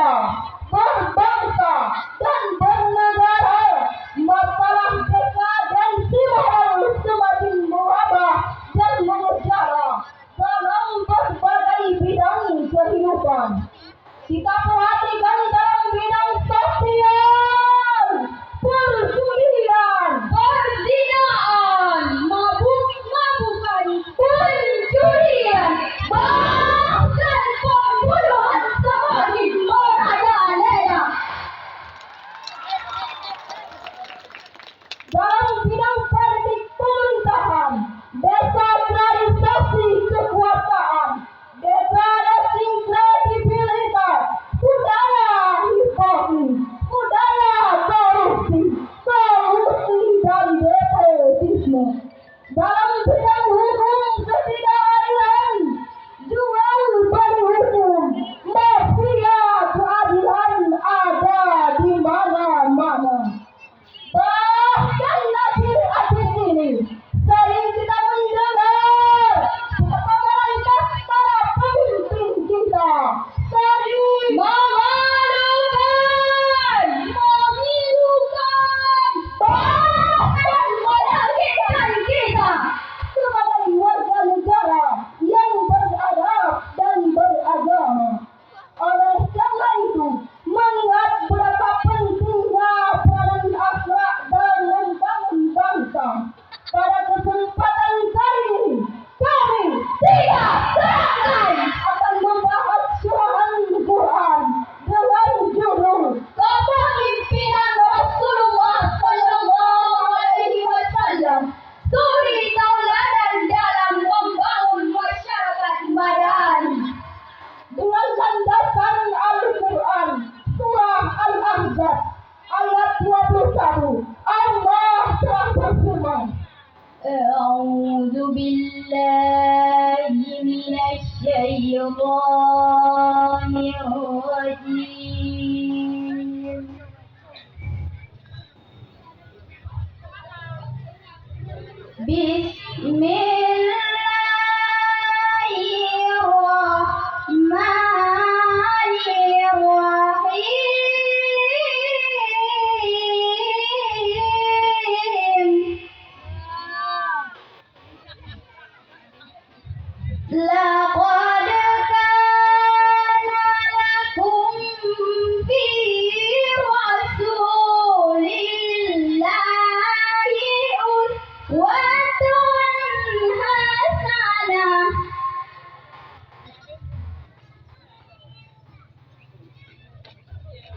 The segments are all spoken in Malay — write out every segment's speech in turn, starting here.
kita, berbangsa dan bernegara. Masalah dekadensi moral semakin mewabah dan mengejala dalam berbagai bidang kehidupan. Kita perhatikan dalam bidang sosial, perjudian, perzinaan, mabuk-mabukan, pencurian, bahkan pembunuhan semakin merajalela. Dalam bidang politik pemerintahan, desentralisasi kekuasaan, degradasi kredibilitas, budaya hipokris, budaya korupsi, kolusi dan nepotisme. Dalam bidang hukum ketidakadilan, jual beli hukum, mafia keadilan ada di mana-mana. Bahkan akhir-akhir ini sering kita mendengar pemerintah para pemimpin kita sering memalukan, memilukan, bahkan menyakitkan kita sebagai warga negara yang beradab dan beragama. Oleh karena itu, mengingat betapa pentingnya peranan akhlak dan membangun bangsa, pada kesempatan kali ini kami tidak segan akan membahas curahan Quran dengan judul Kepemimpinan Rasulullah Sallallahu Alaihi Wasallam, suri tauladan dalam membangun masyarakat madani. Dengan landasan Al-Quran, surah Al-Ahzab ayat 21, Allah telah berfirman, A'udzu billahi minasyaitonir rajim. Laqad kana lakum fi rasulillahi uswatun hasanah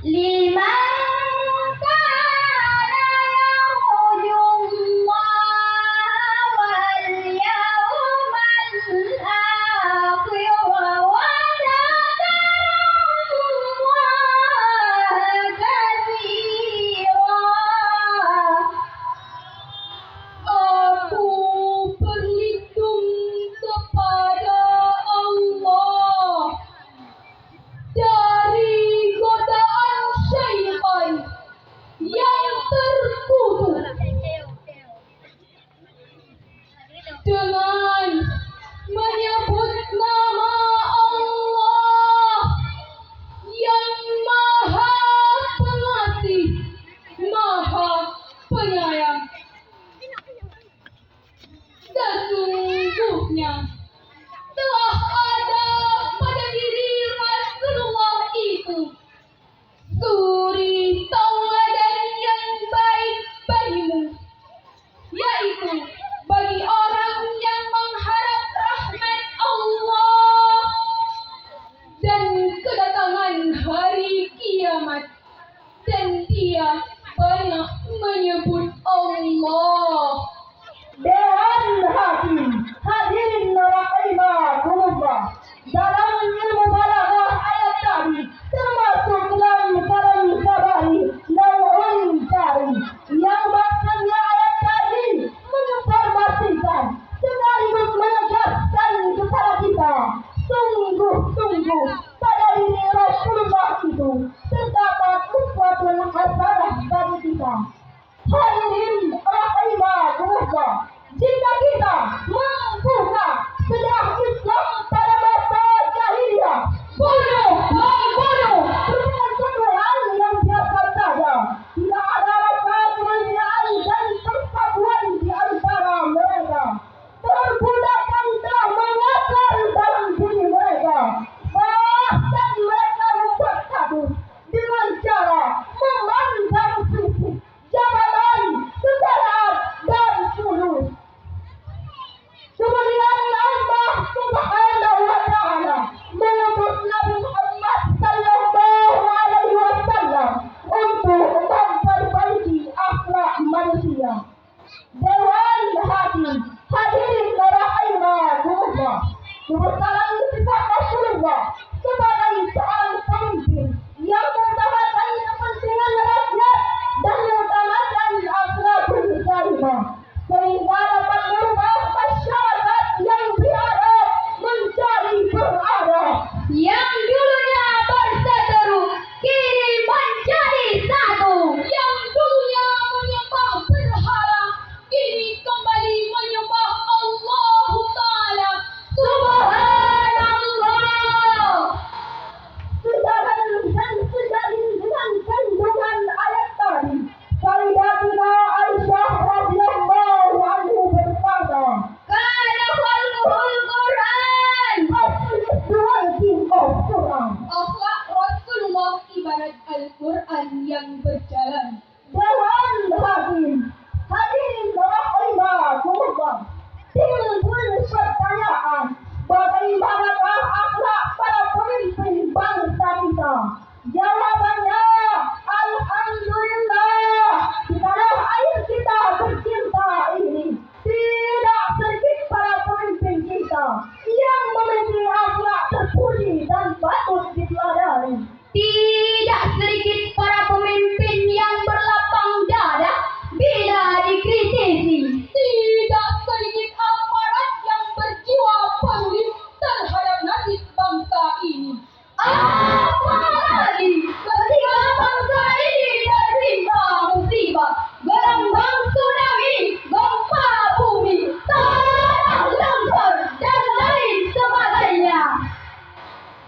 liman kana yarjullaha wal yawmal akhir wa dzakarallaha katsira. Aku berlindung kepada Allah dari godaan syaitan yang terkutuk dengan menyebut nama Allah yang Maha Pengasih, Maha Penyayang. Sesungguhnya telah ada pada diri Rasulullah itu suri tauladan yang baik bagimu, yaitu bagi orang yang mengharap rahmat Allah dan kedatangan hari kiamat, dan dia banyak menyebut Allah. Dewan Hakim, hadirin rahimakumullah, dalam ilmu balaghah ayat tadi termasuk dalam kalam sabari naw'un kari, yang maksudnya ayat tadi menginformasikan sekaligus menegaskan kepada kita sungguh-sungguh pada diri Rasulullah itu terdapat uswatun hasanah bagi kita. Hadirin rahimah amanat Al-Quran yang berjalan. Dewan Hakim, hadirin rahimakumullah. Timbul pertanyaan, bagaimanakah akhlak para pemimpin bangsa kita? Jawabannya, alhamdulillah, di tanah air kita tercinta ini tidak sedikit para pemimpin kita yang memiliki akhlak terpuji dan patut diteladani. Tidak sedikit para pemimpin yang berlapang dada bila dikritisi. Tidak sedikit aparat yang berjiwa peduli terhadap nasib bangsa ini. Apalagi ketika bangsa ini tertimpa musibah, gelombang tsunami, gempa bumi, tanah longsor, dan lain sebagainya.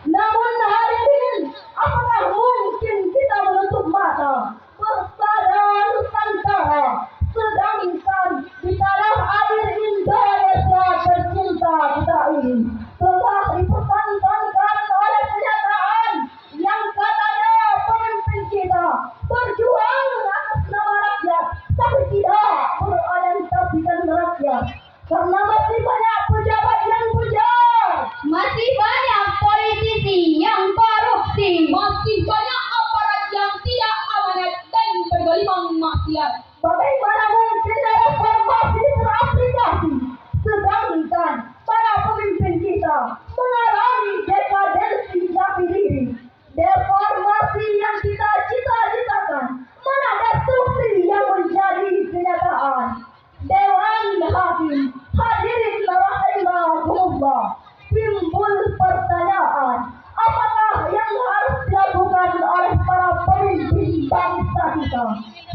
Namun hadirin, apakah mungkin kita menutup mata bersama Nusantara, sedangkan di tanah air Indonesia tercinta kita ini telah dipertontonkan oleh kenyataan yang katanya pemimpin kita berjuang atas nama rakyat, tapi tidak berorientasikan rakyat, karena masih banyak pejabat yang bujang, Masih banyak politisi yang korupsi, masih banyak aparat yang tidak amanat dan bergelimang maksiat. Bagaimana mungkin reformasi teraplikasi, sedangkan para pemimpin kita mengalami dekadensi jati diri. Reformasi yang kita cita-citakan, mana destruksi yang menjadi kenyataan. Dewan Hakim, hadirin rahimahumullah, timbul pertanyaan, apakah yang harus dilakukan oleh para pemimpin bangsa kita?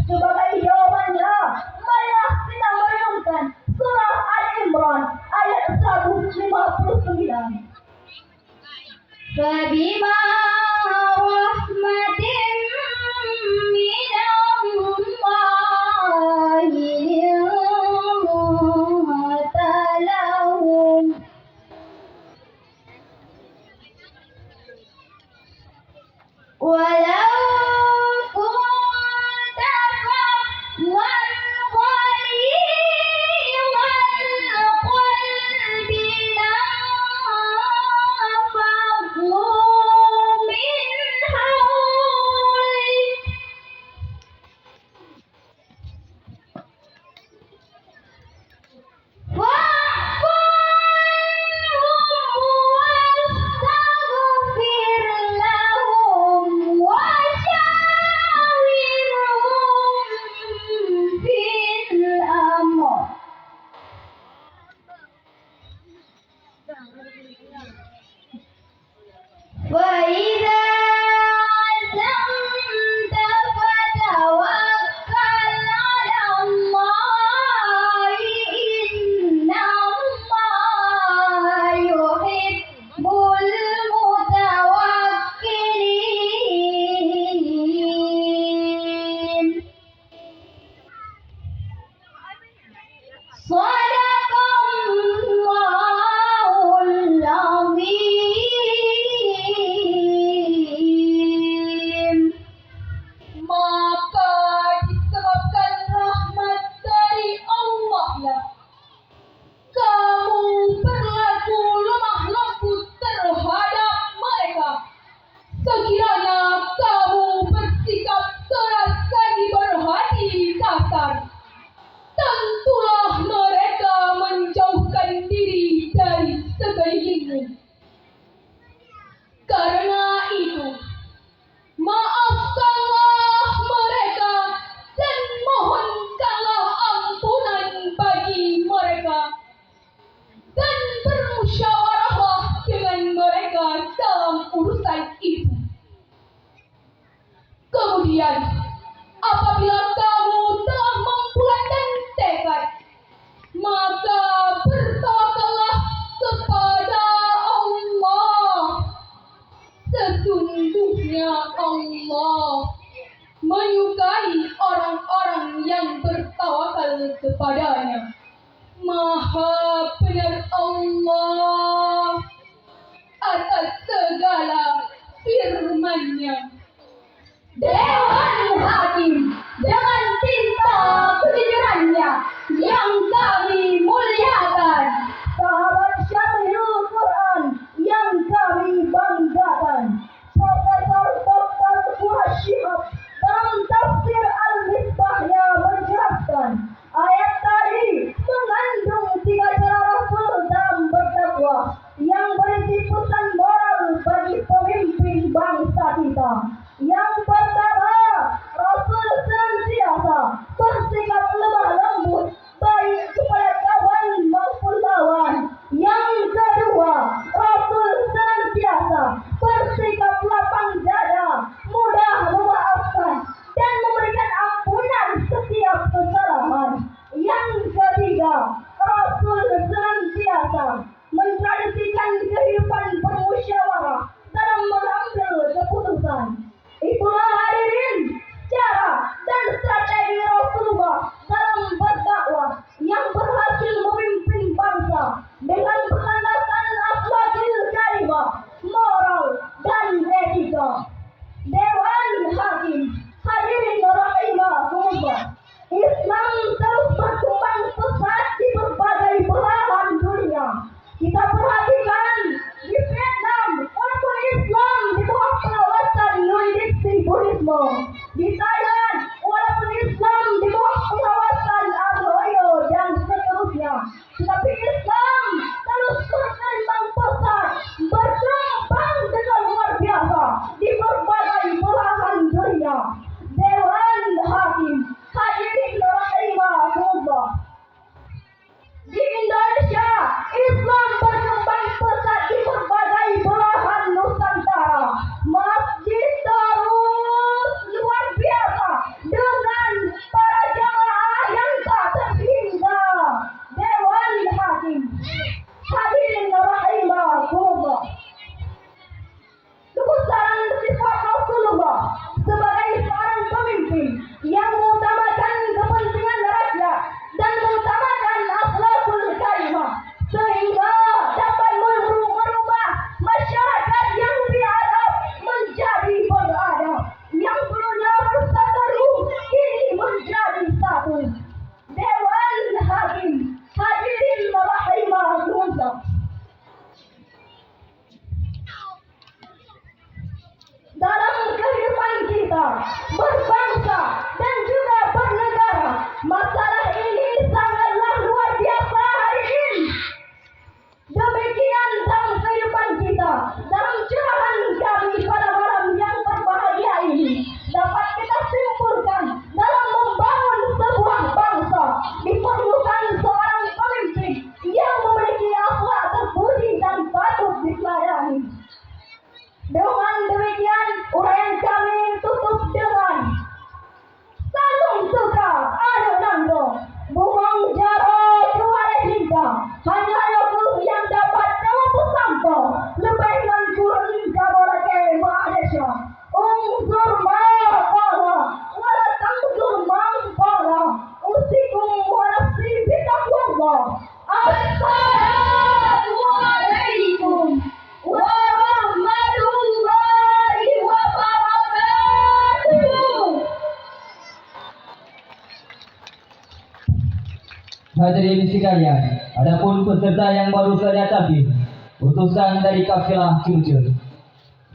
Sebagai jawabannya, marilah kita merenungkan surah Al-Imran ayat 159. Fabima rahmatin minallahi linta lahum walau kunta fadlan ghalidhal qalbi lanfaddu min hawlik fa'fu wastaghfir lahum washawirhum fil amr. وَإِذَا عَزَمْتَ فَتَوَكَّلْ عَلَى اللَّهِ إِنَّ اللَّهَ يُحِبُّ الْمُتَوَكِّلِينَ. Shadaqallahul azim. Maka disebabkan rahmat dari Allah lah kamu berlaku lemah lembut terhadap mereka. Sekiranya kamu bersikap keras lagi berhati kasar, tentulah mereka menjauhkan diri dari sekelilingmu. Karena itu, maafkanlah mereka dan mohonkanlah ampunan bagi mereka, dan bermusyawarahlah dengan mereka dalam urusan itu. Kemudian, apabila kamu telah membulatkan tekad, maka bertawakallah kepada Allah. Sesungguhnya Allah menyukai orang-orang yang bertawakal kepadanya. Maha benar Allah atas segala firman-Nya. Dewan Hakim dengan cinta kejujurannya yang kami muliakan. Sahabat Syarihul Quran yang kami banggakan, Profesor Dr. Fuad Syihab dalam tafsir Al-Misbahnya menjelaskan, ayat tadi mengandung 3 cara Rasul dalam berdakwah yang berisi pesan moral bagi pemimpin bangsa kita. Yang pertama, Rasul senantiasa bersikap lemah lembut baik kepada kawan maupun lawan. Yang kedua, Rasul senantiasa bersikap lapang dada, mudah memaafkan dan memberikan ampunan setiap kesalahan. Yang ketiga, Rasul senantiasa mentradisikan kehidupan bermusyawarah dalam mengambil keputusan. Itulah hadirin cara dan strategi Rasulullah dalam berdakwah yang berhasil memimpin bangsa dengan berlandaskan akhlakil karimah, moral dan etika. Dewan Hakim, hadirin rahimakumullah, Islam terus berkembang pesat di berbagai belahan dunia. Kita perhatikan di Vietnam, walaupun Islam di bawah pengawasan yurisdiksi Buddhisme. Di Thailand, walaupun Islam di bawah pengawasan Arroyo dan seterusnya, tetapi Islam terus berkembang pesat, berkembang dengan luar biasa di berbagai belahan dunia. Dewan Hakim, hadirin rahimakumullah, di Indonesia, Islam berkembang pesat di berbagai belahan Nusantara. Masjid terus luar biasa dengan para jamaah yang tak terhingga. Dewan Hakim, hadirin rahimakumullah, kebesaran sifat Rasulullah sebagai seorang pemimpin yang mengutamakan kepentingan rakyat dan mengutamakan akhlakul karimah sehingga dapat merubah masyarakat yang biadab menjadi beradab, yang dulunya berseteru kini menjadi satu. Dewan Hakim, hadirin rahimakumullah, dalam kehidupan kita berbangsa dan juga bernegara, masalah ini sangatlah luar biasa hadirin. Demikian dalam kehidupan kita, dalam curahan kami pada malam yang berbahagia ini, dapat kita simpulkan dalam membangun sebuah bangsa diperlukan seorang pemimpin yang memiliki akhlak terpuji dan patut diteladani. Dengan demikian, uraian kami tutup dengan salam suka anu nando bumang jaro juare hingga hanya aku yang dapat mampu sampo lebihkan kurun kabarake maadesha unsur maqala wala tamdur maqala usikum wa nafsi bitaqwallah. Assalamualaikum warahmatullahi wabarakatuh. Hadirin sekalian, adapun peserta yang baru saja tampil, utusan dari kafilah Jujur,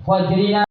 Fajrina